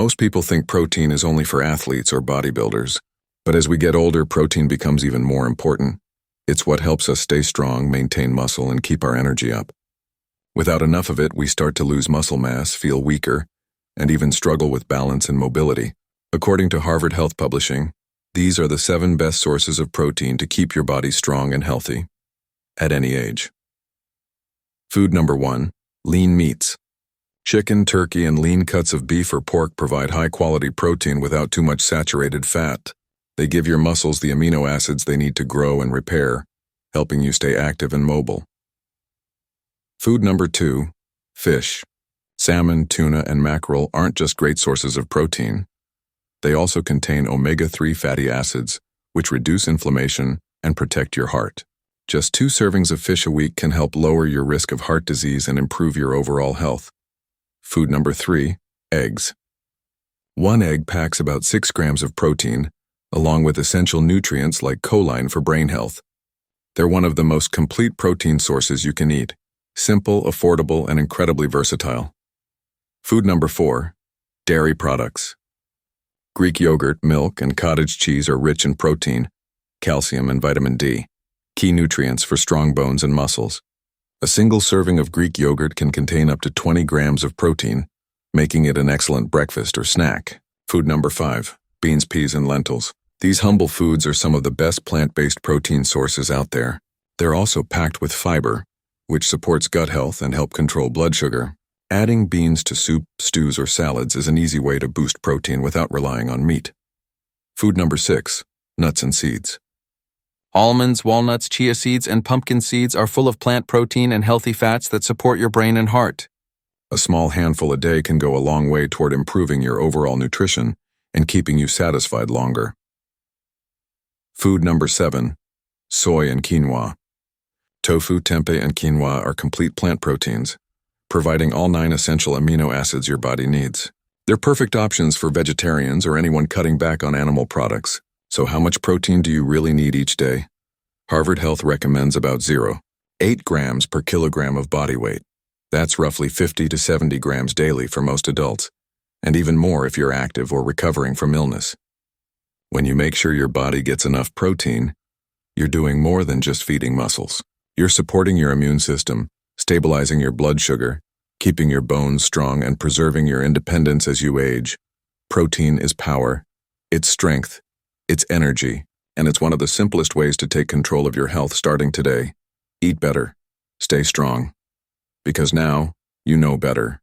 Most people think protein is only for athletes or bodybuilders, but as we get older, protein becomes even more important. It's what helps us stay strong, maintain muscle, and keep our energy up. Without enough of it, we start to lose muscle mass, feel weaker, and even struggle with balance and mobility. According to Harvard Health Publishing, these are the 7 best sources of protein to keep your body strong and healthy at any age. Food number 1, lean meats. Chicken, turkey, and lean cuts of beef or pork provide high-quality protein without too much saturated fat. They give your muscles the amino acids they need to grow and repair, helping you stay active and mobile. Food number 2, fish. Salmon, tuna, and mackerel aren't just great sources of protein. They also contain omega-3 fatty acids, which reduce inflammation and protect your heart. Just 2 servings of fish a week can help lower your risk of heart disease and improve your overall health. Food number 3, eggs. 1 egg packs about 6 grams of protein, along with essential nutrients like choline for brain health. They're one of the most complete protein sources you can eat. Simple, affordable, and incredibly versatile. Food number 4, dairy products. Greek yogurt, milk, and cottage cheese are rich in protein, calcium, and vitamin D, key nutrients for strong bones and muscles. A single serving of Greek yogurt can contain up to 20 grams of protein, making it an excellent breakfast or snack. Food number 5, beans, peas, and lentils. These humble foods are some of the best plant-based protein sources out there. They're also packed with fiber, which supports gut health and help control blood sugar. Adding beans to soup, stews, or salads is an easy way to boost protein without relying on meat. Food number 6, nuts and seeds. Almonds, walnuts, chia seeds, and pumpkin seeds are full of plant protein and healthy fats that support your brain and heart. A small handful a day can go a long way toward improving your overall nutrition and keeping you satisfied longer. Food number 7, soy and quinoa. Tofu, tempeh, and quinoa are complete plant proteins, providing all 9 essential amino acids your body needs. They're perfect options for vegetarians or anyone cutting back on animal products. So how much protein do you really need each day? Harvard Health recommends about 0.8 grams per kilogram of body weight. That's roughly 50 to 70 grams daily for most adults, and even more if you're active or recovering from illness. When you make sure your body gets enough protein, you're doing more than just feeding muscles. You're supporting your immune system, stabilizing your blood sugar, keeping your bones strong, and preserving your independence as you age. Protein is power, it's strength, it's energy, and it's one of the simplest ways to take control of your health starting today. Eat better, stay strong, because now you know better.